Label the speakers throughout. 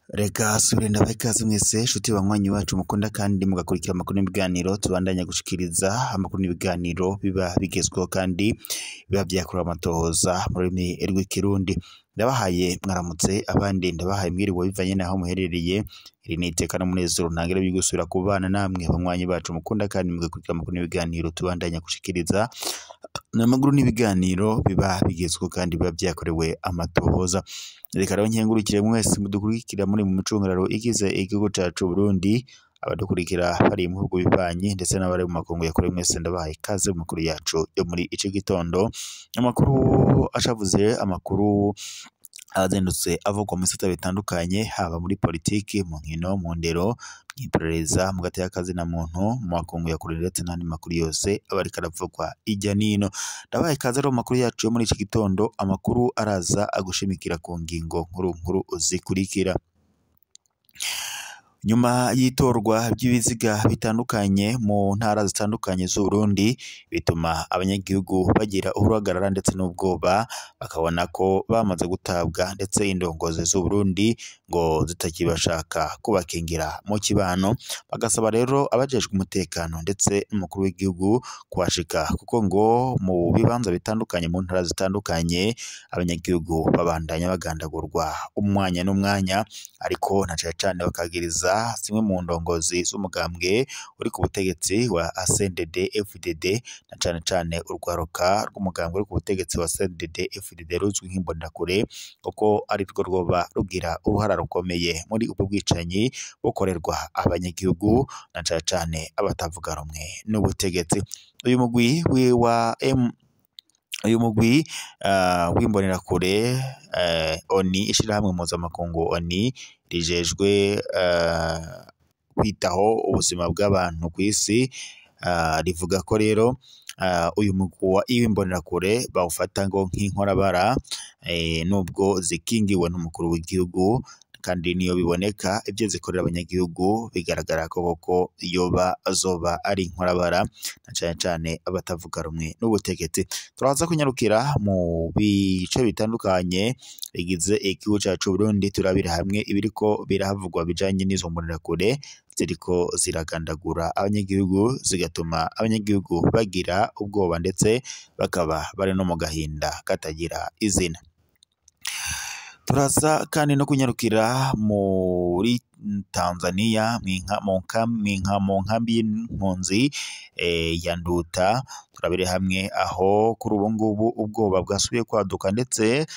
Speaker 1: Reka subirenda bakaze mwese shuti banywanyi bacu mukunda kandi mugakurikira amakuru n'ibiganiro tubandanya gushikiriza amakuru n'ibiganiro biba bigezweho kandi biba byakorewe amatohoza mu rurimi rw'ikirundi. Ndabahaye mwaramutse abandi ndabahaye mwiriwe bivanye naho muherereye. Iri ni iteka n'umunezero ntangere bigusubira kubana namwe banywanyi bacu mukunda kandi mugakurikira amakuru n'ibiganiro tubandanya gushikiriza n'amakuru n'ibiganiro biba bigezweho kandi biba byakorewe amatohoza. Reka rero nkengurukire mwese mudukurikira muri mu micungararo igize igihugu cacu Burundi, abadukurikira bari mu bihugu bibanye ndetse n'abari mu makungu yakore mwese ndabahaye ikaze mu makuru yacu yo muri ico gitondo. Amakuru ashavuze, amakuru azendutse avugwa mu bisata bitandukanye, haba muri politiki, mu nkino, mu ndero, iperereza, mu gateka na muntu, mu makungu yakure ndetse n'andi makuru yose abariko aravugwa ijya nino. Ndabahaye ikaze rero mu makuru yacu yo muri iki gitondo. Amakuru araza agushimikira ku ngingo nkuru zikurikira. Nyuma y'itorwa ry'ibiziga bitandukanye mu ntara zitandukanye z'u Burundi, bituma abanyagihugu bagira uruhagarara ndetse n'ubwoba, bakabona ko bamaze gutabwa ndetse indongozi z'u Burundi ngo zitakibashaka kubakingira mu kibano. Bagasaba rero abajejwe umutekano ndetse n'umukuru w'igihugu kuhashika, kuko ngo mu bibanza bitandukanye mu ntara zitandukanye abanyagihugu babandanya bagandagurwa umwanya n'umwanya, ariko na cane bakagiriza zimwe mu ndongozi z'umugambwe uri ku butegetsi wa CNDD FDD, na cane urwaruka rw'umugambwe uri ku butegetsi wa CNDD FDD ruzwi nk'imbonakure, kuko ari rwo rwoba rugira uruhara rukomeye muri ubwo bwicanyi bukorerwa abanyagihugu na cane abatavuga rumwe n'ubutegetsi. Uyu mugwi w'imbonerakure ONI, ishirahamwe mpuzamakungu ONI rijejwe kwitaho ubuzima bw'abantu ku isi, rivuga ko rero uyu mugwi w'imbonerakure bawufata ngo nk'inkorabara, nubwo zikingiwe n'umukuru w'igihugu, kandi niyo biboneka ibyo zikorera abanyagihugu bigaragara ko koko yoba azoba ari inkorabara na cane abatavuga rumwe n'ubutegetsi. Turaza kunyarukira mu bice bitandukanye bigize igihugu cacu Burundi, turabira hamwe ibiriko birahavugwa bijanye n'izo mbonerakure ziriko ziragandagura abanyagihugu, zigatuma abanyagihugu bagira ubwoba ndetse bakaba bari no mu gahinda katagira izina. Turaza kandi no kunyarukira muri Tanzania mu nkambi y'impunzi ya Nduta. Turabire hamwe aho kuri ubu ngubu ubwoba bwasubiye kwaduka, ndetse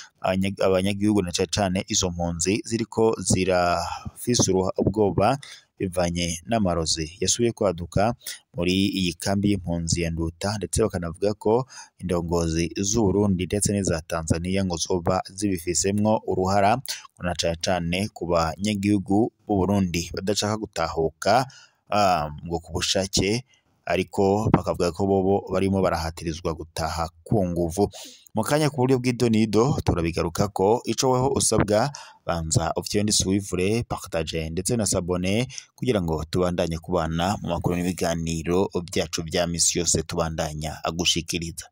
Speaker 1: abanyagihugu na cane izo mpunzi ziriko zirafise ubwoba bivanye n'amarozi yasubiye kwaduka muri iyi kambi y'impunzi ya Nduta, ndetse bakanavuga ko indongozi z'u Burundi ndetse n'iza Tanzania ngo zoba zibifisemwo uruhara, na cane ku banyagihugu b'u Burundi badashaka gutahuka ngo ku bushake, ariko bakavuga ko bobo barimo barahatirizwa gutaha ku nguvu. Mu kanya ku buryo bw'idonido turabigaruka ko ico weho usabwa banza ufite suivre, partage ndetse na s'abonner kugira ngo tubandanye kubana mu makuru n'ibiganiro byacu bya misi yose tubandanya agushikiriza.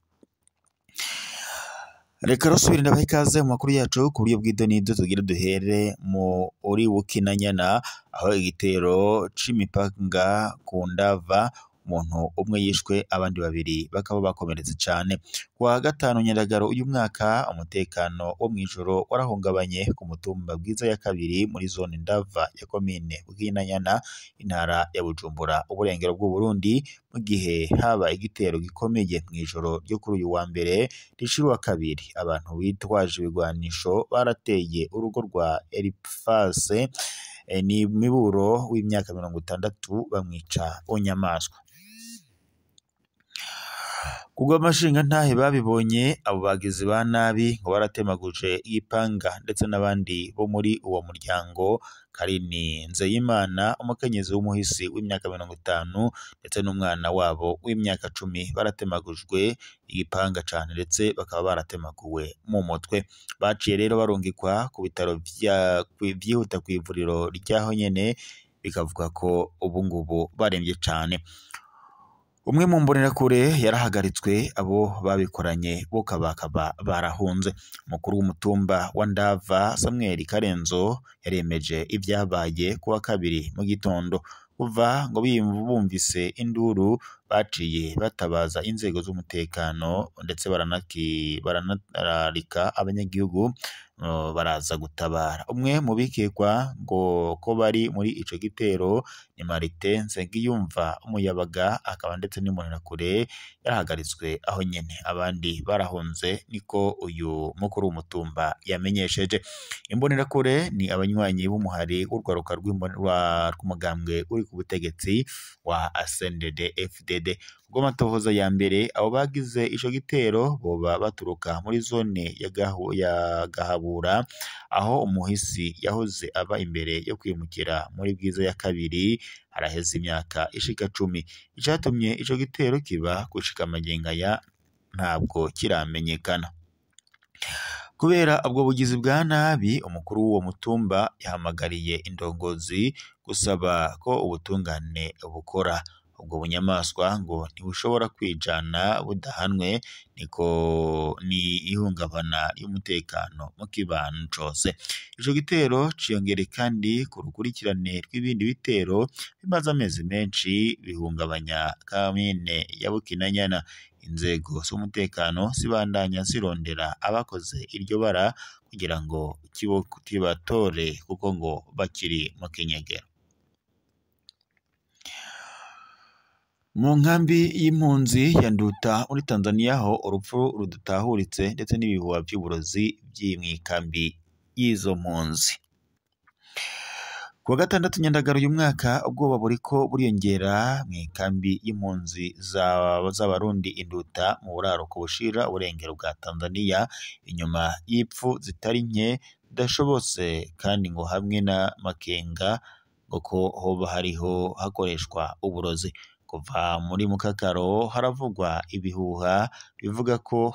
Speaker 1: Reka rusubire ndabaha ikaze mu makuru yacu ku buryo bw'idonido. Tugira duhere muri Bukinanyana, aho igitero c'imipanga ku Ndava, umuntu umwe yishwe abandi babiri bakaba bakomeretse cane. Kuwa gatanu Nyandagaro uyu mwaka, umutekano wo mwijoro warahungabanye ku mutumba Bwiza ya kabiri muri zone Ndava ya komine Bukinanyana, intara ya Bujumbura, uburengero bw'u Burundi, mu gihe haba igitero gikomeye mwijoro ryo kuri uyu wa mbere rishira wa kabiri. Abantu bitwaje ibigwanisho barateye urugo rwa Elifase ni Miburo w'imyaka 60 bamwica bunyamaswa. Kugwa amashinga ntahe babibonye abo bagizi ba nabi ngo baratemaguje ipanga ndetse n'abandi bo muri uwo muryango. Karini Nzeyimana, umukenyezi w'umuhisi w'imyaka 50 ndetse n'umwana wabo w'imyaka 10 baratemagujwe igipanga cane, ndetse bakaba baratemaguwe mu mutwe. Baciye rero barungikwa ku bitaro vyihuta kw'ivuriro ryaho nyene, bikavuga ko ubu ngubu baremvye cane. umwe mu mbonerakure yarahagaritswe abo babikoranye bakaba barahunze. Umukuru w'umutumba wa Ndava Samuel Karenzo yaremeje ibyabaye kuwa kabiri mu gitondo kuva ngo bumvise induru baciye batabaza inzego z'umutekano ndetse baranararika abanyagihugu baraza gutabara. Umwe mu bikekwa ngo ko bari muri ico gitero ni Marite Nsengiyumva Umuyabaga, akaba ndetse n'imbonerakure yarahagaritswe aho nyene, abandi barahunze niko uyu mukuru w'umutumba yamenyesheje. Imbonerakure ni abanywanyi b'umuhari w'urwaruka rw'umugambwe uri ku butegetsi wa CNDD FDD. Ubwo amatohoza ya mbere abo bagize ico gitero boba baturuka muri zone ya Gahabura, aho umuhisi yahoze aba imbere yo kwimukira muri Bwiza ya kabiri haraheze imyaka ishika 10. Icatumye ico gitero kiba gushika amagengaya ntabwo kiramenyekana. Kubera ubwo bugizi bwa nabi, umukuru w'uwo mutumba yahamagariye indongozi gusaba ko ubutungane bukora. Ubwo bunyamaswa ngo ntibushobora kwijana budahanwe, niko ni ihungabana y'umutekano mu kibano cose. Ico gitero ciyongere kandi ku rukurikirane rw'ibindi bitero bimaze amezi menshi bihungabanya kamine ya Bukinanyana. Inzego z'umutekano zibandanya zirondera abakoze iryo bara kugira ngo kibatore kuko ngo bakiri mu kinyegero. Mu nkambi y'impunzi ya Nduta muri Tanzania ho urupfu rudutahuritse ndetse n'ibihuha by'uburozi by'imwikambi y'izo mpunzi. Kuwa gatandatu Nyandagaro uyu mwaka ubwoba buriko buriyongera mu ikambi y'impunzi z'abarundi Induta mu buraruko bushira uburengero bwa Tanzania, inyuma y'ipfu zitari nke zidashobotse kandi ngo hamwe na makenga ngo ko hoba hariho hakoreshwa uburozi. Kuva muri Mukakaro haravugwa ibihuha bivuga ko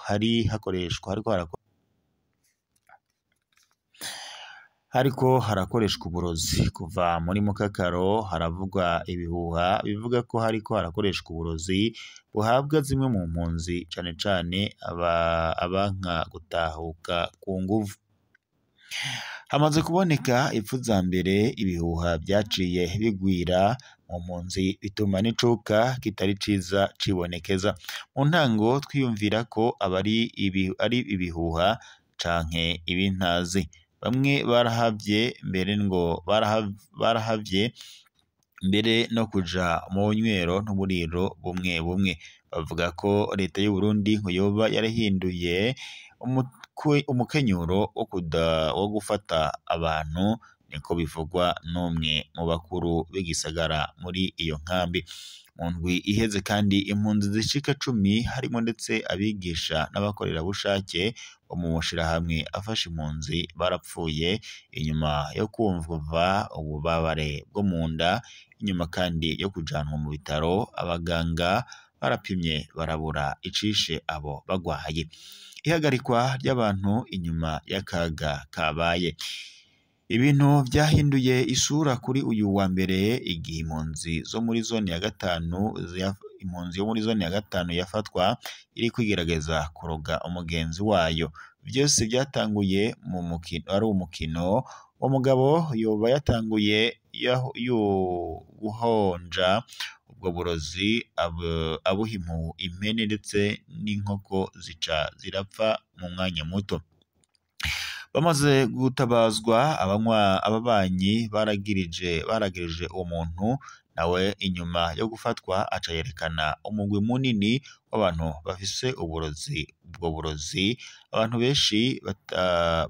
Speaker 1: hariko harakoreshwa uburozi. Kuva muri Mukakaro haravugwa ibihuha bivuga ko hariko harakoreshwa uburozi buhabwa zimwe mu mpunzi, cane cane abanka gutahuka ku nguvu. Hamaze kuboneka ipfu za mbere, ibihuha byaciye bigwira mu mpunzi bituma n'icuka kitari ciza cibonekeza. Mu ntango twiyumvira ko ari ibihuha canke ibintazi. Bamwe barahavye mbere no kuja mu nywero n'uburiro bumwe bumwe. Bavuga ko leta y'u Burundi ngo yoba yarahinduye umukenyuro wo gufata abantu, niko bivugwa n'umwe mu bakuru b'igisagara muri iyo nkambi. Mu ndwi iheze kandi impunzi zishika 10 harimo ndetse abigisha n'abakorerabushake bo mu mashirahamwe afasha impunzi barapfuye inyuma yo kumva ububabare bwo mu nda, inyuma kandi yo kujanwa mu bitaro. Abaganga barapimye barabura icishe abo bagwaye. Ihagarikwa ry'abantu inyuma y'akaga kabaye. Ibintu byahinduye isura kuri uyu wa mbere igihe impunzi yo muri zone ya 5 yafatwa iri kwigerageza kuroga umugenzi wayo. Byose byatanguye mu umukino umugabo yoba yatanguye guhonja ubwo burozi abuhimu impene ndetse n'inkoko zica zirapfa mu mwanya muto. Bamaze gutabazwa ababanyi baragirije uwo muntu, nawe inyuma yo gufatwa aca yerekana umugwi munini w'abantu bafise uburozi. Ubwo burozi abantu benshi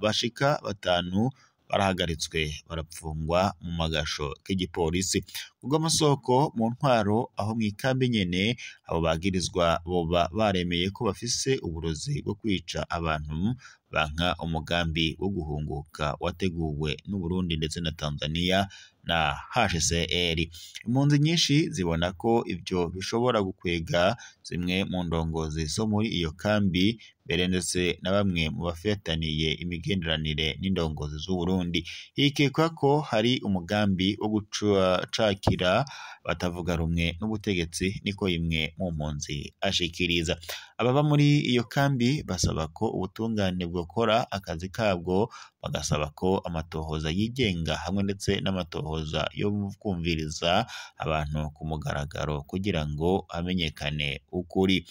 Speaker 1: bashika 5 barahagaritswe barapfungwa mu magasho k'igipolisi. Ubwo amasoko mu ntwaro aho mu ikambi nyene abo bagirizwa boba baremeye ko bafise uburozi bwo kwica abantu, banka umugambi wo guhunguka wateguwe n'u Burundi ndetse na Tanzania na HCR. Impunzi nyinshi zibona ko ivyo bishobora gukwega zimwe mu ndongozi zo muri iyo kambi, mbere ndetse na bamwe mu bafitaniye imigenderanire n'indongozi z'u Burundi. Hikekwa ko hari umugambi wo gucakira batavuga rumwe n'ubutegetsi, niko imwe mu mpunzi ashikiriza. Ababa muri iyo kambi basaba ko ubutungane bwokora akazi kabwo, bagasaba ko amatohoza yigenga hamwe ndetse n'amatohoza yo kumviriza abantu ku mugaragaro kugira ngo hamenyekane ukuri.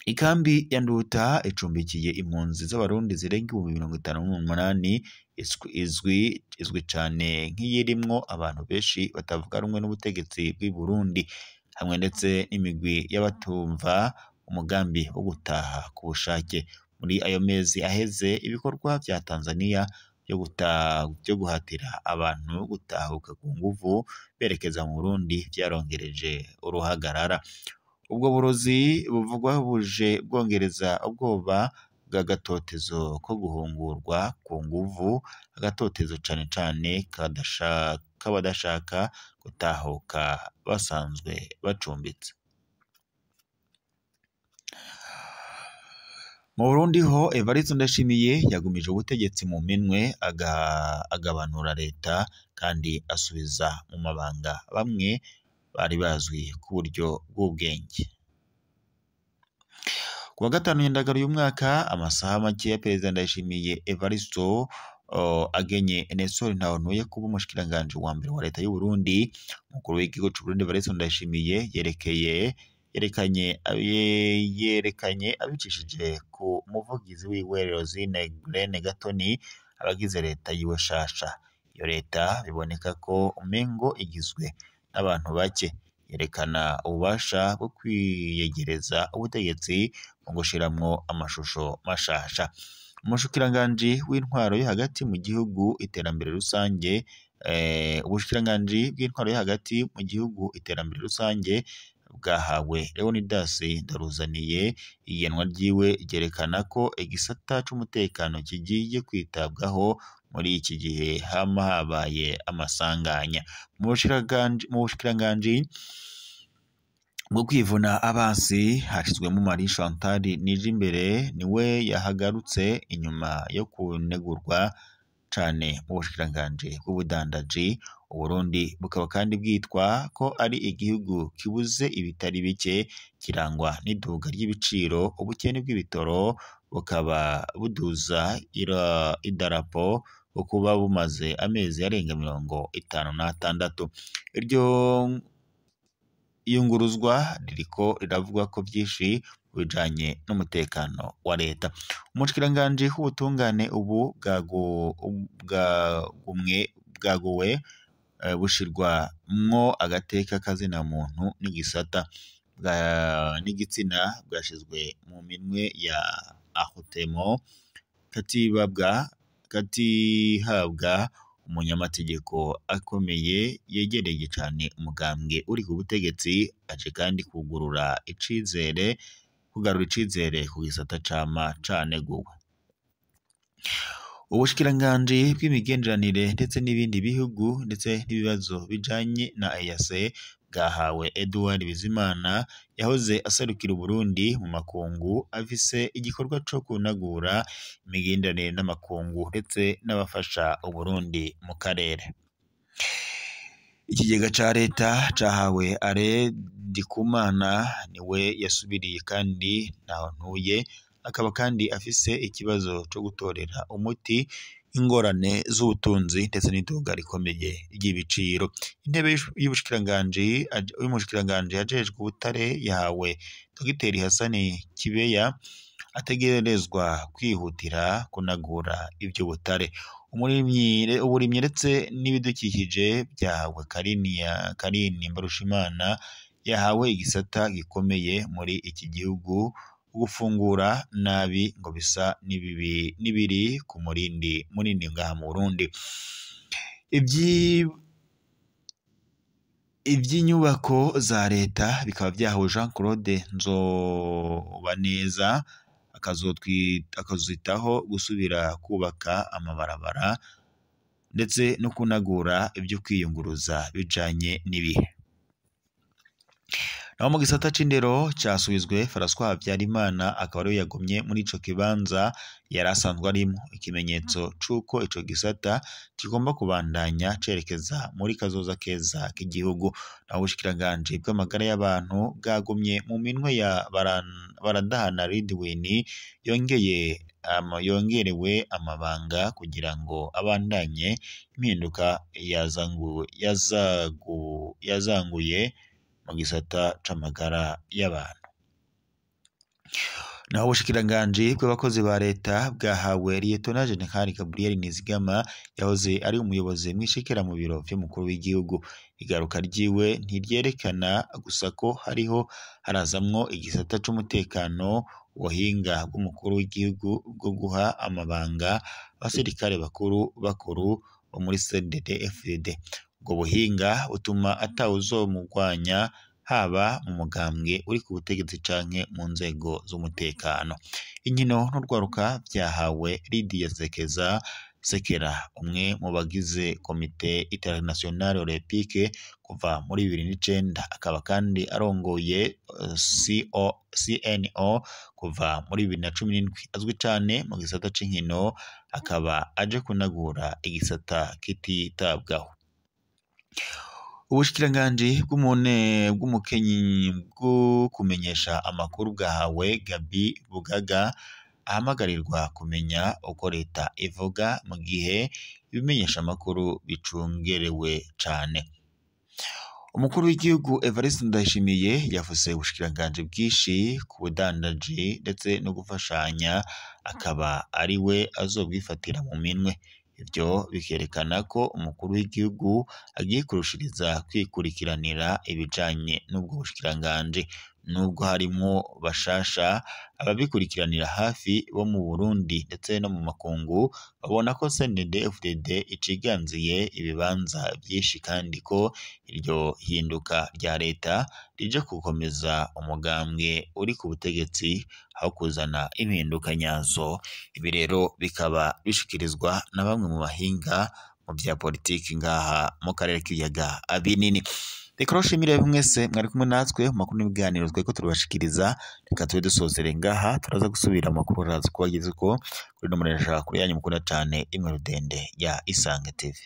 Speaker 1: Ikambi ya Nduta icumbikiye impunzi z'abarundi zirenga 58,000, izwi cane nk'iyirimwo abantu benshi batavuga rumwe n'ubutegetsi bw'i Burundi, hamwe ndetse n'imigwi y'abatumva umugambi wo gutaha ku bushake. Muri ayo mezi aheze, ibikorwa vya Tanzania byo guhatira abantu gutahuka ku nguvu berekeza mu Burundi vyarongereje uruhagarara. Ubwo burozi buvugwa buje bwongereza ubwoba bw'agatotezo ko guhungurwa ku nguvu, agatotezo cane cane k'abadashaka gutahuka basanzwe bacumbitse. Mu Burundi ho Evariste Ndayishimiye yagumije ubutegetsi mu minwe, agabanura leta kandi asubiza mu mabanga bamwe bari bazwi ku buryo bw'ubwenge. Kuwa gatanu Nyandagaro uyu mwaka, amasaha make ya Perezida Ndayishimiye Evariste agenye Nestor Ntawontuye kuba umushikiranganji wa mbere wa leta y'u Burundi. Umukuru w'igihugu c'u Burundi Evariste Ndayishimiye yerekanye abicishije ku muvugizi wiwe Rosine Grene Gatoni abagize leta yiwe shasha. Iyo leta biboneka ko umengo igizwe n'abantu bake, yerekana ububasha bwo kwiyegereza ubutegetsi mu gushiramwo amashusho mashasha. Umushikiranganji w'intwaro yo hagati mu gihugu iterambere rusange, ubushikiranganji bw'intwaro yo hagati mu gihugu iterambere rusange bwahawe Leonidas Ndaruzaniye. Igenwa ryiwe ryerekana ko igisata c'umutekano kigiye kwitabwaho muri iki gihe hama habaye amasanganya. Mu bushikiranganji bwo kwivuna abansi hashizwemo Marie Chantal Nijimbere, niwe yahagarutse inyuma yo kunegurwa cane mu bushikiranganji bw'ubudandaji. Uburundi bukaba kandi bwitwa ko ari igihugu kibuze ibitari bike, kirangwa n'iduga ry'ibiciro, ubukene bw'ibitoro bukaba buduza idarapo kuba bumaze amezi arenga 56. Iryo iyunguruzwa ririko riravuga ko vyinshi bijanye n'umutekano wa leta. Umushikiranganji w'ubutungane ubu bwaguwe bushirwamwo agateka kazina muntu n'igisata n'igitsina bwashizwe mu minwe ya Ahotemo katihabwa umunyamategeko akomeye yegereye cane umugambwe uri ku butegetsi, aje kandi kugarura icizere ku gisata cama caneguwe. Ubushikiranganji bw'imigenderanire ndetse n'ibindi bihugu ndetse n'ibibazo bijanye na EAC bwahawe Edouard Bizimana, yahoze aserukira Burundi mu makungu, afise igikorwa co kunagura imigenderanire n'amakungu ndetse n'abafasha Uburundi mu karere. Ikigega ca leta cahawe Alain Ndikumana, niwe yasubiriye kandi Ntawontuye, akaba kandi afise ikibazo co gutorera umuti ingorane z'ubutunzi ndetse n'iduga rikomeye ry'ibiciro. Intebe y'umushikiranganji ajejwe ubutare yahawe Dr Hassan Kibeya, ategerezwa kwihutira kunagura ivy'ubutare. Uburimyi ndetse n'ibidukikije byahawe Karini Mbarushimana, yahawe igisata gikomeye muri iki gihugu. Gufungura nabi ngo bisa n'ibiri ku murindi munini ngaha mu Burundi. Ivy'inyubako za leta bikaba vyahawe Jean Claude Nzobaneza, akazitaho gusubira kubaka amabarabara ndetse no kunagura ibyo kwiyunguruza bijanye n'ibihe. Naho mu gisata c'indero casubizwe François Habyarimana akaba ariwe yagumye muri ico kibanza yari asanzwe arimo, ikimenyetso c'uko ico gisata kigomba kubandanya cerekeza muri kazoza keza k'igihugu. Naho ubushikiranganji bw'amagara y'abantu bwagumye mu minwe ya Baradahana Ridwin yongerewe amabanga kugira ngo abandanye impinduka yazanguye mu gisata c'amagara y'abantu. Naho ubushikiranganji bw'abakozi ba leta bwahawe Lieutenant General Gabriel Nizigama yahoze ari umuyobozi mwishikira mu biro vy'umukuru w'igihugu. Igaruka ryiwe ntiryerekana gusa ko hariho harazamwo igisata c'umutekano, ubuhinga bw'umukuru w'igihugu bwo guha amabanga abasirikare bakuru bo muri CNDD-FDD. Ubwo buhinga butuma atawuzomugwanya haba mu mugambwe uri ku butegetsi canke mu nzego z'umutekano. Inkino n'urwaruka vyahawe Lydia Sekera, umwe mu bagize Komite Internationale Olympique kuva muri 2009, akaba kandi arongoye CNO kuva muri 2017. Azwi cane mu gisata c'inkino, akaba aje kunagura igisata kititabwaho. Ubushikiranganji bw'umukenyi bwo kumenyesha amakuru bwahawe Gabi Bugaga ahamagarirwa kumenya uko leta ivuga mu gihe ibimenyesha amakuru bicungerewe cane. Umukuru w'igihugu Evariste Ndayishimiye yavuze ubushikiranganji bwinshi ku budandaji ndetse no gufashanya, akaba ari we azobwifatira mu minwe. Ivyo bikerekana ko umukuru w'igihugu agiye kurushiriza kwikurikiranira ibijanye n'ubwo bushikiranganji. Nubwo harimwo bashasha, ababikurikiranira hafi bo mu Burundi ndetse no mu makungu babona ko CNDD-FDD iciganziye ibibanza vyinshi kandi ko iryo hinduka rya leta rije gukomeza umugambwe uri ku butegetsi aho kuzana impinduka nyazo. Ibi rero bikaba bishikirizwa na bamwe mu bahinga mu vya politiki ngaha mu karere k'ibiyaga binini. Reka roshimire mwese mwari kumwe natwe mu makuru n'ibiganiro tweko turabashikiriza. Reka tube dusozere ngaha, turaza gusubira mu makuru raza kubageza ko kuri no muresha kuri yanyu mukunda cyane imwe rudende ya Isange TV.